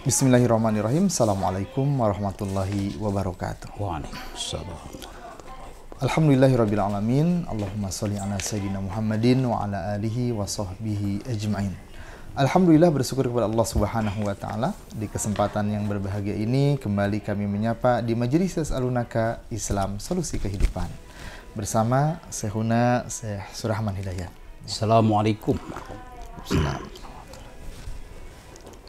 Bismillahirrahmanirrahim. Assalamualaikum warahmatullahi wabarakatuh. Waalaikumsalam. Alhamdulillahirabbil alamin. Allahumma sholli ala sayyidina Muhammadin wa ala alihi wa sahbihi ajmain. Alhamdulillah, bersyukur kepada Allah Subhanahu wa taala di kesempatan yang berbahagia ini kembali kami menyapa di Majelis Yas'alunaka Islam Solusi Kehidupan bersama Syekhuna Syekh Surahman Hidayat. Assalamualaikum.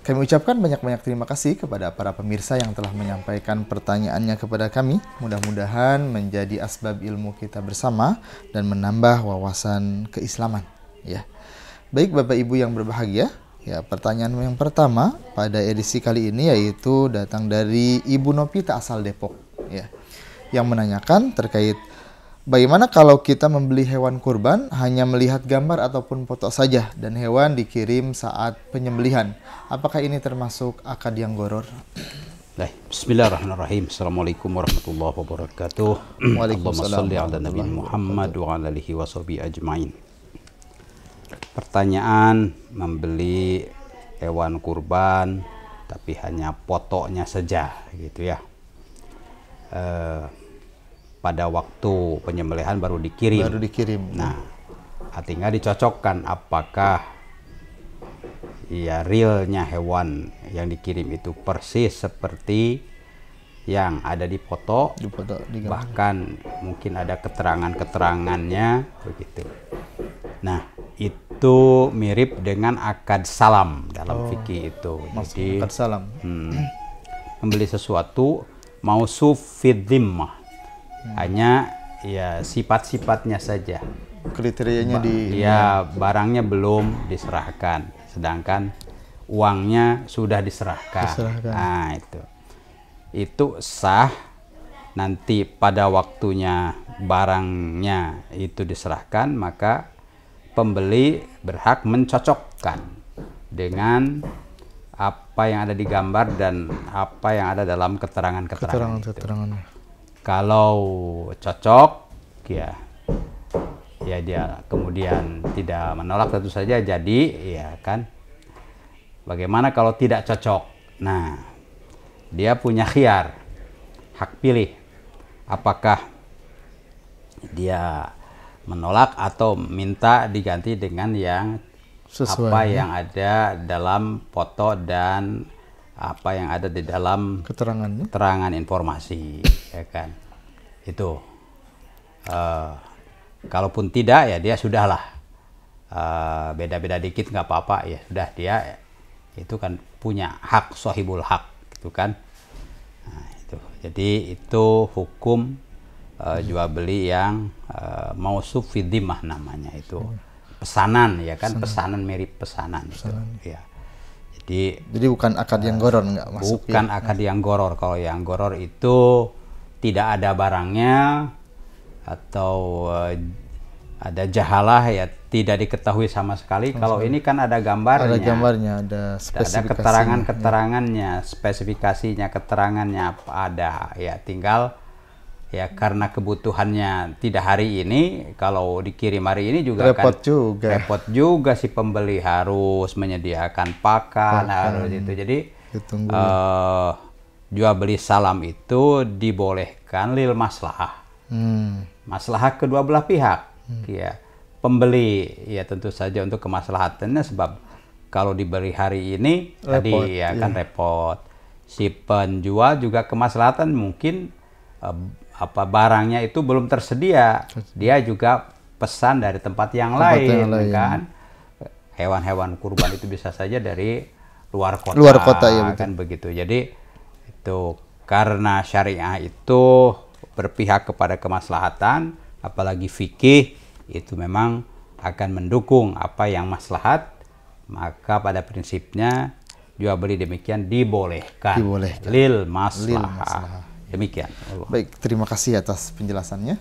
Kami ucapkan banyak-banyak terima kasih kepada para pemirsa yang telah menyampaikan pertanyaannya kepada kami. Mudah-mudahan menjadi asbab ilmu kita bersama dan menambah wawasan keislaman. Ya, baik Bapak Ibu yang berbahagia. Ya, pertanyaan yang pertama pada edisi kali ini yaitu datang dari Ibu Nopita asal Depok. Ya, yang menanyakan terkait bagaimana kalau kita membeli hewan kurban hanya melihat gambar ataupun foto saja dan hewan dikirim saat penyembelihan? Apakah ini termasuk akad yang goror? Baik, bismillahirrahmanirrahim. Assalamualaikum warahmatullahi wabarakatuh. Waalaikumsalam. Allahumma sholli ala Nabi Muhammad wa ala alihi wa sahbihi ajmain. Pertanyaan membeli hewan kurban tapi hanya fotonya saja gitu ya. Pada waktu penyembelihan baru dikirim. Nah, tinggal dicocokkan apakah ya realnya hewan yang dikirim itu persis seperti yang ada di foto, bahkan mungkin ada keterangannya begitu. Nah, itu mirip dengan akad salam dalam fikih itu. Jadi akad salam. Membeli sesuatu mausuf fid dhimmah. Hanya ya sifat-sifatnya saja. Kriterianya barangnya belum diserahkan, sedangkan uangnya sudah diserahkan. Nah, itu sah. Nanti pada waktunya barangnya itu diserahkan, maka pembeli berhak mencocokkan dengan apa yang ada di gambar dan apa yang ada dalam keterangannya. Kalau cocok, ya dia kemudian tidak menolak, tentu saja jadi, ya kan. Bagaimana kalau tidak cocok? Nah, dia punya khiyar, hak pilih. Apakah dia menolak atau minta diganti dengan yang sesuai, apa yang ada dalam foto dan apa yang ada di dalam keterangan informasi, ya kan. Itu kalaupun tidak, ya dia sudahlah, beda-beda dikit nggak apa-apa, ya sudah, dia itu kan punya hak, sohibul hak gitu kan. Nah, itu jadi itu hukum jual beli yang mausuf fi dhimmah namanya, itu pesanan, ya kan, pesanan mirip pesanan. Itu ya. Jadi bukan akad yang goror, nggak masuk. Bukan ya, akad yang goror. Kalau yang goror itu tidak ada barangnya atau ada jahalah, ya tidak diketahui sama sekali. Kalau ini kan ada gambarnya. Ada gambarnya, ada keterangannya, spesifikasinya, keterangannya ada. Ya tinggal ya karena kebutuhannya tidak hari ini, kalau dikirim hari ini juga repot juga si pembeli harus menyediakan pakan harus itu. Jadi jual beli salam itu dibolehkan lil maslahah, maslahah kedua belah pihak. Ya, pembeli ya tentu saja untuk kemaslahatannya, sebab kalau dibeli hari ini repot, tadi ya kan repot. Si penjual juga kemaslahatan, mungkin barangnya itu belum tersedia, dia juga pesan dari tempat yang lain. Kan hewan-hewan kurban itu bisa saja dari luar kota, ya, kan begitu. Jadi itu karena syariah itu berpihak kepada kemaslahatan, apalagi fikih itu memang akan mendukung apa yang maslahat, maka pada prinsipnya jual beli demikian dibolehkan. Lil maslahah. Demikian. Baik, terima kasih atas penjelasannya.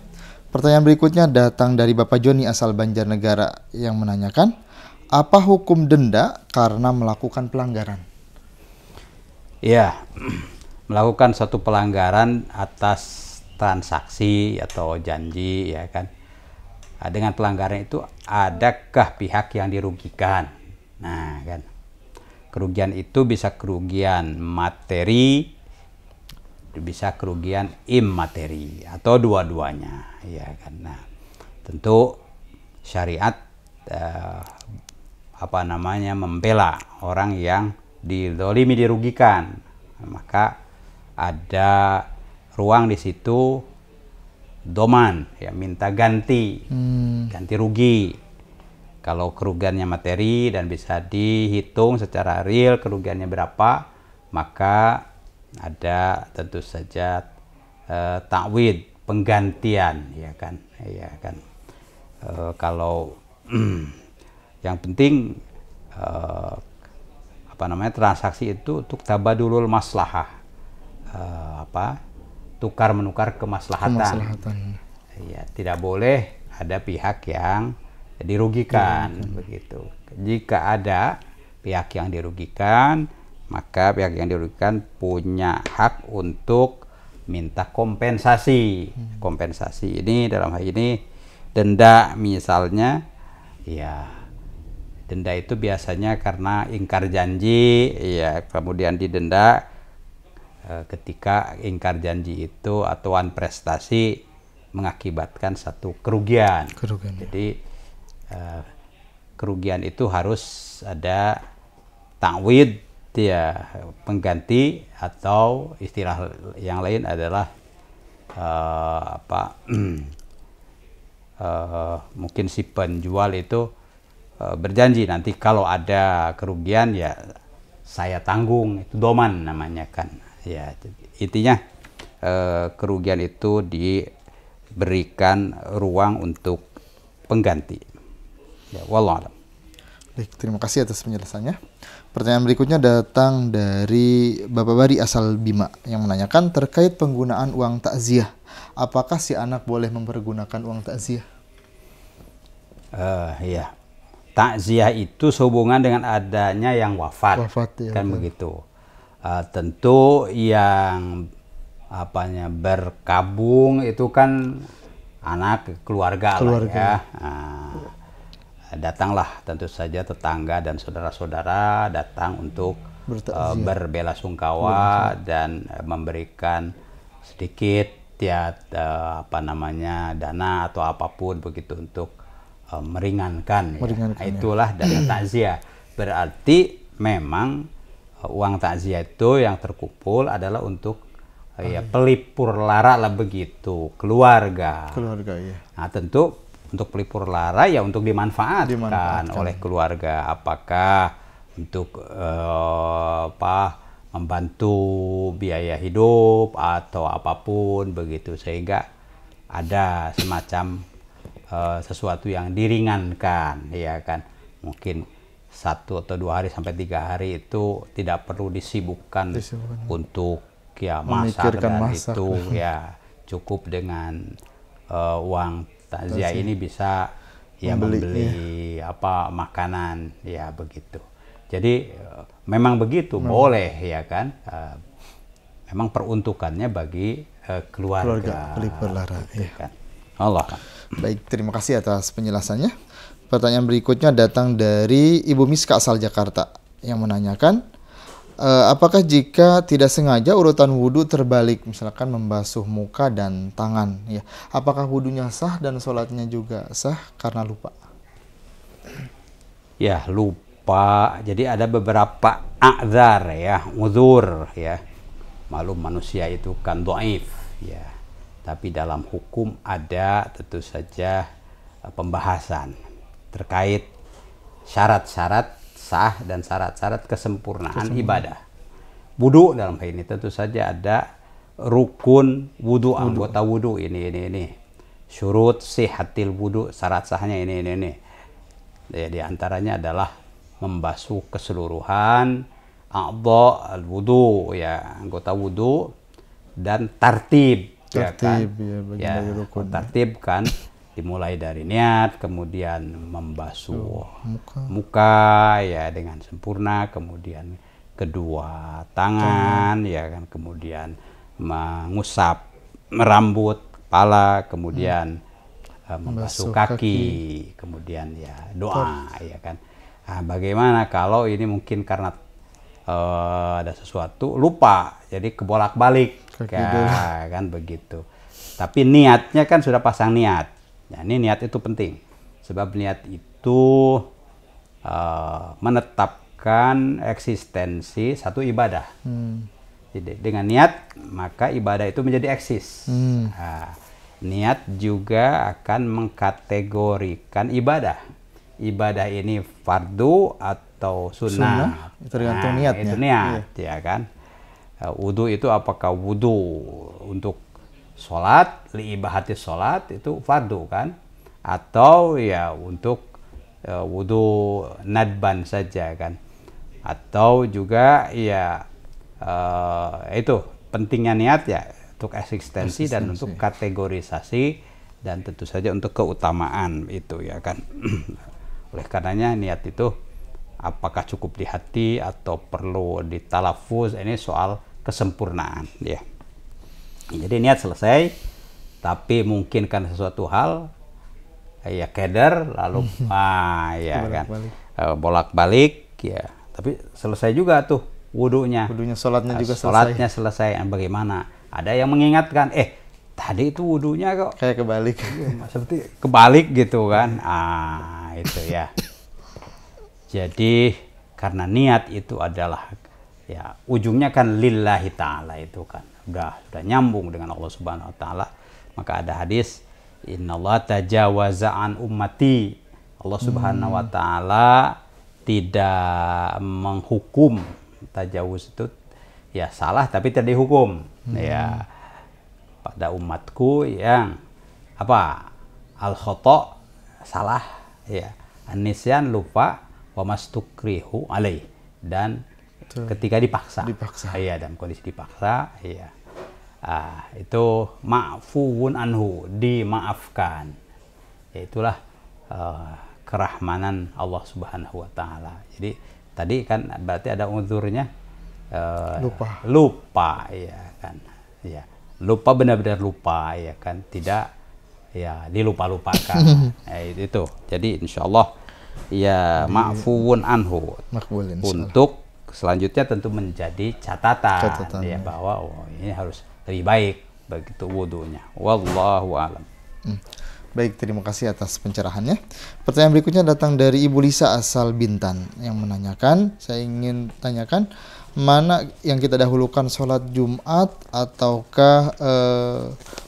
Pertanyaan berikutnya datang dari Bapak Joni asal Banjarnegara yang menanyakan, apa hukum denda karena melakukan pelanggaran? Ya, melakukan satu pelanggaran atas transaksi atau janji, ya kan. Dengan pelanggaran itu adakah pihak yang dirugikan? Nah, kan. Kerugian itu bisa kerugian materi, bisa kerugian immateri atau dua-duanya, ya kan. Nah, tentu syariat membela orang yang dizalimi, dirugikan, maka ada ruang di situ doman, ya, minta ganti rugi. Kalau kerugiannya materi dan bisa dihitung secara real kerugiannya berapa, maka ada tentu saja ta'wid, penggantian, ya kan, kalau yang penting transaksi itu untuk tabadulul maslahah, tukar menukar kemaslahatan. Ya, tidak boleh ada pihak yang dirugikan, begitu. Jika ada pihak yang dirugikan, maka pihak yang dirugikan punya hak untuk minta kompensasi. Kompensasi ini dalam hal ini denda misalnya, ya, denda itu biasanya karena ingkar janji, ya, kemudian didenda ketika ingkar janji itu atau prestasi mengakibatkan satu kerugian. Jadi kerugian itu harus ada ta'wid, ya, pengganti, atau istilah yang lain adalah mungkin si penjual itu berjanji nanti kalau ada kerugian ya saya tanggung, itu doman namanya kan. Ya, intinya kerugian itu diberikan ruang untuk pengganti. Ya, wallahualam. Baik, terima kasih atas penjelasannya. Pertanyaan berikutnya datang dari Bapak Bari asal Bima yang menanyakan terkait penggunaan uang takziah. Apakah si anak boleh mempergunakan uang takziah? Iya. Takziah itu sehubungan dengan adanya yang wafat, Ya, kan begitu. Tentu yang berkabung itu kan anak, keluarga. Lah, ya. Datanglah tentu saja tetangga dan saudara-saudara datang untuk berbelasungkawa dan memberikan sedikit, ya, dana atau apapun begitu untuk meringankan. Ya. Itulah dana takziah. Berarti memang uang takziah itu yang terkumpul adalah untuk ya pelipur lara lah begitu, keluarga. Ya. Nah, tentu untuk pelipur lara ya untuk dimanfaatkan oleh keluarga, apakah untuk membantu biaya hidup atau apapun begitu, sehingga ada semacam sesuatu yang diringankan, ya kan. Mungkin 1 atau 2 hari sampai 3 hari itu tidak perlu disibukkan untuk ya masak dan itu ya cukup dengan uang takziah ini bisa ya membeli makanan, ya begitu. Jadi memang begitu boleh, ya kan. Memang peruntukannya bagi keluarga pelipur lara, gitu, ya kan. Allah. Baik, terima kasih atas penjelasannya. Pertanyaan berikutnya datang dari Ibu Miska asal Jakarta yang menanyakan apakah jika tidak sengaja urutan wudhu terbalik, misalkan membasuh muka dan tangan, ya, apakah wudhunya sah dan sholatnya juga sah karena lupa? Ya, lupa. Jadi ada beberapa a'dzar, ya, uzur, ya. Maklum manusia itu kan dhaif, ya. Tapi dalam hukum ada tentu saja pembahasan terkait syarat-syarat sah dan syarat-syarat kesempurnaan ibadah. Wudu dalam hal ini tentu saja ada rukun wudu, anggota wudu ini. Syurut sihatil wudu, syarat sahnya ini. Ya, di antaranya adalah membasuh keseluruhan a'dha al-wudu, ya, anggota wudu, dan tartib, ya kan. Ya, tartib kan dimulai dari niat, kemudian membasuh muka ya dengan sempurna, kemudian kedua tangan, ya kan, kemudian mengusap rambut, kepala, kemudian membasuh kaki, kemudian ya doa, ya kan. Nah, bagaimana kalau ini mungkin karena ada sesuatu lupa, jadi kebolak-balik Kekidul. kan begitu. Tapi niatnya kan sudah pasang niat. Nah, ini niat itu penting sebab niat itu menetapkan eksistensi satu ibadah. Jadi dengan niat maka ibadah itu menjadi eksis. Nah, niat juga akan mengkategorikan ibadah. Ibadah ini fardu atau sunnah. Tergantung niatnya. Itu niat, ya kan. Wudu itu apakah wudu untuk sholat, li ibahati sholat itu fardu kan, atau ya untuk wudu nadban saja kan, atau juga ya itu pentingnya niat ya untuk eksistensi dan untuk kategorisasi dan tentu saja untuk keutamaan itu ya kan. Oleh karenanya niat itu apakah cukup di hati atau perlu ditalafuz, ini soal kesempurnaan ya. Jadi niat selesai, tapi mungkin kan sesuatu hal ya keder lalu ya kan bolak-balik ya, tapi selesai juga tuh wudunya, sholatnya juga sholatnya selesai. Bagaimana? Ada yang mengingatkan, tadi itu wudunya kok kayak kebalik, seperti kebalik gitu kan. Itu ya. Jadi karena niat itu adalah ya ujungnya kan lillahi ta'ala, itu kan udah nyambung dengan Allah Subhanahu wa taala. Maka ada hadis, innallaha tajawaza an ummati. Allah Subhanahu wa taala tidak menghukum. Tajawuz itu ya salah tapi tidak dihukum. Ya pada umatku yang apa? Al khata, salah ya. An-nisyan, lupa, wa mastukrihu alaih, dan ketika dipaksa. Iya, dalam kondisi dipaksa, iya. Itu ma'fuun anhu, dimaafkan. Ya, itulah kerahmanan Allah Subhanahu wa taala. Jadi tadi kan berarti ada uzurnya, lupa ya kan. Ya, lupa, benar-benar lupa ya kan, tidak ya dilupa-lupakan. Itu. Jadi insyaallah ya ma'fuun anhu. Untuk selanjutnya tentu menjadi catatan ya, bahwa ini harus lebih baik begitu wudunya. Wallahu a'lam. Baik, terima kasih atas pencerahannya. Pertanyaan berikutnya datang dari Ibu Lisa asal Bintan yang menanyakan, saya ingin tanyakan, mana yang kita dahulukan, sholat Jumat ataukah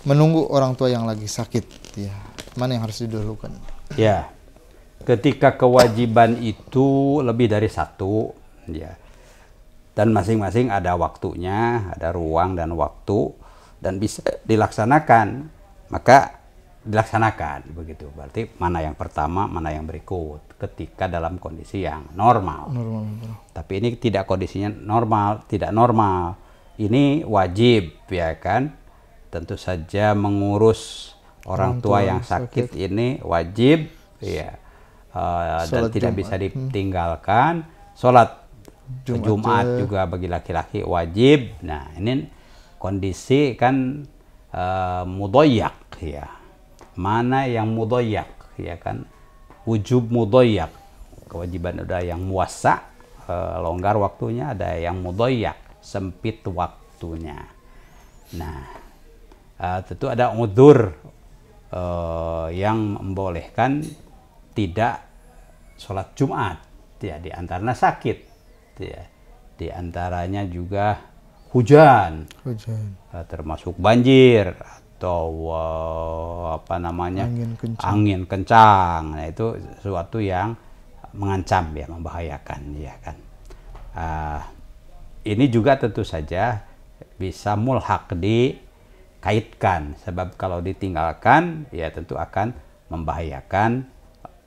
menunggu orang tua yang lagi sakit? Ya, mana yang harus didahulukan? Ya, ketika kewajiban itu lebih dari satu, ya, dan masing-masing ada waktunya, ada ruang dan waktu, dan bisa dilaksanakan, maka dilaksanakan begitu. Berarti mana yang pertama, mana yang berikut, ketika dalam kondisi yang normal. Tapi ini tidak kondisinya normal, tidak normal. Ini wajib ya kan. Tentu saja mengurus orang tua yang sakit ini wajib ya. Dan tidak Jumat bisa ditinggalkan. Sholat Jumat juga bagi laki-laki wajib. Nah, ini kondisi kan mudayyak ya. Mana yang mudayyak ya kan, wujub mudayyak, kewajiban ada yang muwassa, longgar waktunya, ada yang mudayyak, sempit waktunya. Nah, tentu ada udzur yang membolehkan tidak sholat Jumat ya, di antaranya sakit ya, di antaranya juga hujan. Termasuk banjir atau apa namanya, angin kencang. Nah, itu sesuatu yang mengancam ya, membahayakan ya kan. Ini juga tentu saja bisa mulhaq, dikaitkan, sebab kalau ditinggalkan ya tentu akan membahayakan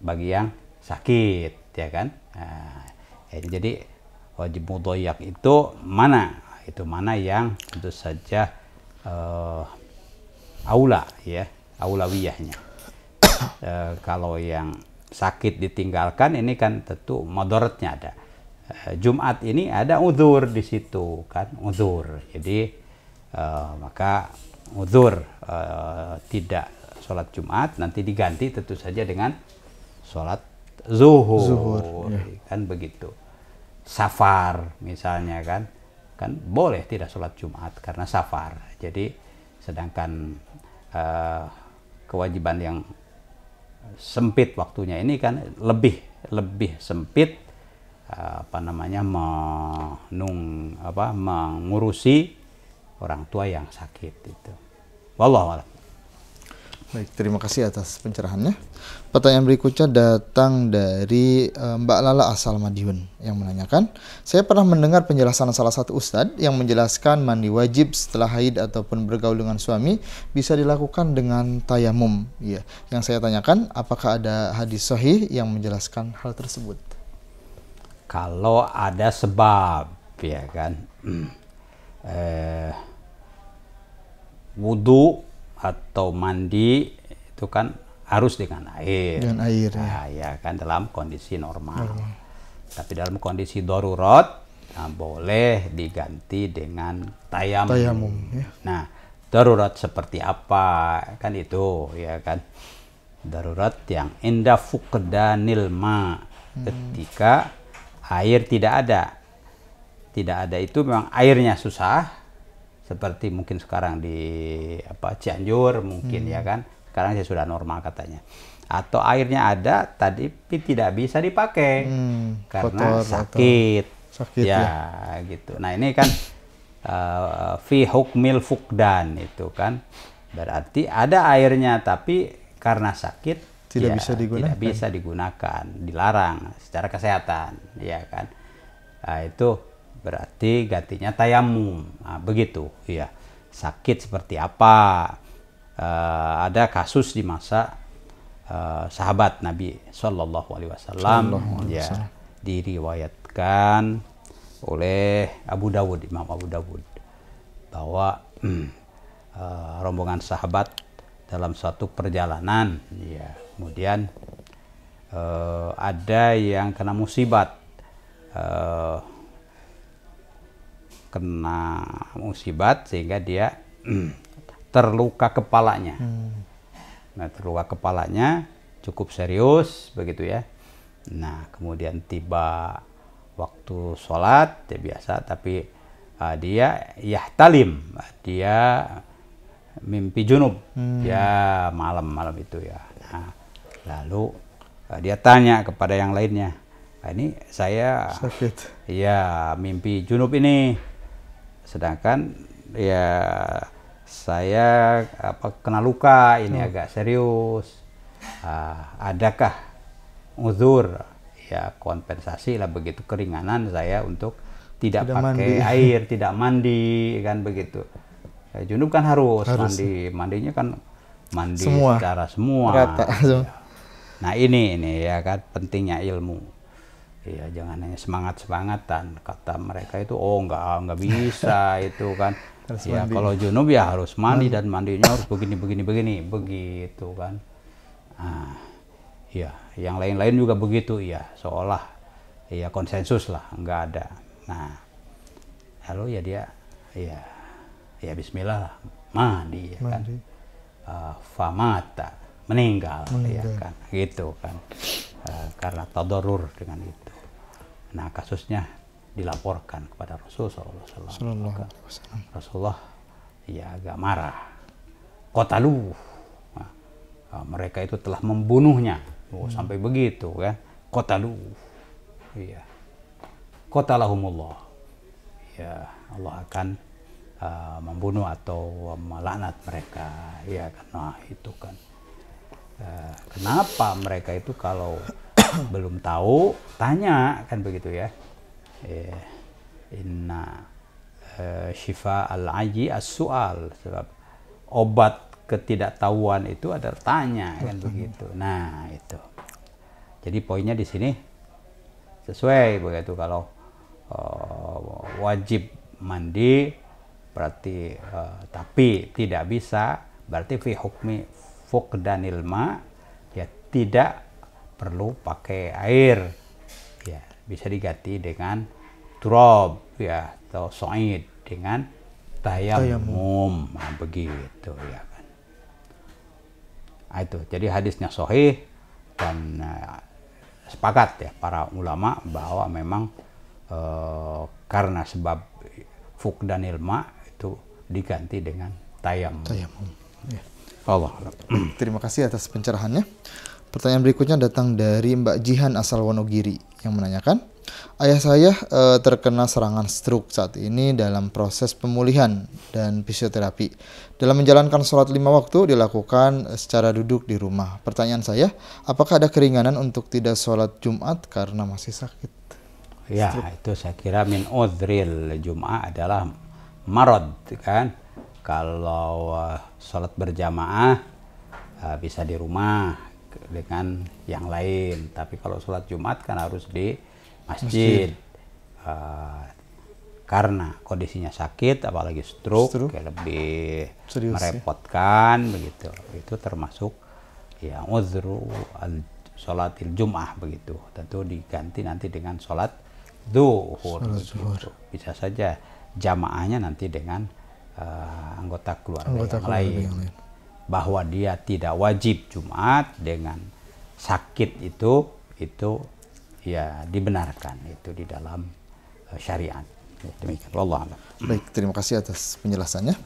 bagi yang sakit ya kan. Jadi wajib mudayyak itu mana? Itu mana yang tentu saja aula ya, aulawiyahnya. Kalau yang sakit ditinggalkan ini kan tentu madaratnya ada. Jumat ini ada uzur di situ kan, uzur. Jadi maka uzur tidak sholat Jumat nanti diganti tentu saja dengan sholat zuhur ya. Kan begitu. safar misalnya kan boleh tidak sholat Jumat karena safar. Jadi sedangkan kewajiban yang sempit waktunya ini kan lebih sempit, mengurusi orang tua yang sakit itu. Wallahu a'lam. Baik, terima kasih atas pencerahannya. Pertanyaan berikutnya datang dari Mbak Lala asal Madiun yang menanyakan, saya pernah mendengar penjelasan salah satu ustadz yang menjelaskan mandi wajib setelah haid ataupun bergaul dengan suami bisa dilakukan dengan tayamum. Iya, yang saya tanyakan, apakah ada hadis sahih yang menjelaskan hal tersebut? Kalau ada sebab, ya kan, wudhu atau mandi itu kan harus dengan air. Dengan air, ya kan, dalam kondisi normal. Tapi dalam kondisi darurat, boleh diganti dengan tayamum. Ya. Nah, darurat seperti apa? Kan itu, ya kan. Darurat yang inda fuqdanil ma, ketika air tidak ada. Tidak ada itu memang airnya susah. Seperti mungkin sekarang di Cianjur mungkin, ya kan. Sekarang sudah normal katanya. Atau airnya ada tapi tidak bisa dipakai karena sakit ya gitu. Nah, ini kan fi hukmil fuqdan itu kan berarti ada airnya tapi karena sakit tidak bisa digunakan, dilarang secara kesehatan, ya kan. Nah, itu berarti gantinya tayamum. Nah, begitu, ya. Sakit seperti apa? Ada kasus di masa sahabat Nabi Shallallahu Alaihi Wasallam, ya, diriwayatkan oleh Imam Abu Dawud, bahwa rombongan sahabat dalam suatu perjalanan, ya, kemudian ada yang kena musibat. Sehingga dia terluka kepalanya. Nah, terluka kepalanya cukup serius begitu, ya. Nah, kemudian tiba waktu sholat, ya biasa, tapi dia yahtalim, dia mimpi junub, ya malam-malam itu, ya. Nah, lalu dia tanya kepada yang lainnya, ini saya sakit, ya, mimpi junub ini. Sedangkan ya saya kena luka ini agak serius. Adakah uzur, ya, kompensasi lah begitu, keringanan saya untuk tidak pakai air, tidak mandi, kan begitu. Ya, junub kan harus mandi, mandinya kan mandi secara semua. Rata. Ya. Nah, ini ya kan pentingnya ilmu. Ya, jangan hanya semangat-semangatan. Kata mereka itu, nggak bisa itu kan. Ya, kalau junub ya harus mandi dan mandinya harus begini begitu kan. Nah, ya, yang lain-lain juga begitu, ya, seolah ya konsensus lah, nggak ada. Nah, lalu ya dia ya Bismillah mandi, ya kan. Famata, meninggal, ya kan, gitu kan. Karena tadarrur dengan itu. Nah, kasusnya dilaporkan kepada Rasulullah SAW. Rasulullah ya agak marah. Qatalu, mereka itu telah membunuhnya. Sampai begitu kan. Qatalu, iya. Qatalahumullah, ya, Allah akan membunuh atau melaknat mereka, ya kan. Nah, itu kan. Kenapa mereka itu kalau belum tahu tanya, kan begitu, ya. Inna syifa al-aji as-su'al, sebab obat ketidaktahuan itu adalah tanya, kan begitu. Nah, itu. Jadi poinnya di sini sesuai begitu, kalau wajib mandi berarti tapi tidak bisa, berarti fi hukmi fuqdanil ma, ya tidak perlu pakai air, ya, bisa diganti dengan turab, ya, atau so'id dengan tayamum. Nah, begitu, ya kan. Nah, itu jadi hadisnya sahih dan sepakat, ya, para ulama bahwa memang karena sebab fuqdanil ma itu diganti dengan tayamum. Ya. Allah. Terima kasih atas pencerahannya. Pertanyaan berikutnya datang dari Mbak Jihan asal Wonogiri yang menanyakan, ayah saya terkena serangan stroke saat ini dalam proses pemulihan dan fisioterapi. Dalam menjalankan sholat 5 waktu dilakukan secara duduk di rumah. Pertanyaan saya, apakah ada keringanan untuk tidak sholat Jumat karena masih sakit? Ya, itu saya kira min udhril Jum'ah adalah marad, kan. Kalau sholat berjamaah bisa di rumah dengan yang lain, tapi kalau sholat Jumat kan harus di masjid. Karena kondisinya sakit, apalagi stroke. Lebih serius, merepotkan, ya? Begitu. Itu termasuk ya udhru sholatil Jum'ah begitu. Tentu diganti nanti dengan sholat zuhur. Bisa saja jamaahnya nanti dengan anggota keluarga yang lain. Bahwa dia tidak wajib Jumat dengan sakit itu ya dibenarkan, itu di dalam syariat. Demikian. Wallahu a'lam. Baik, terima kasih atas penjelasannya.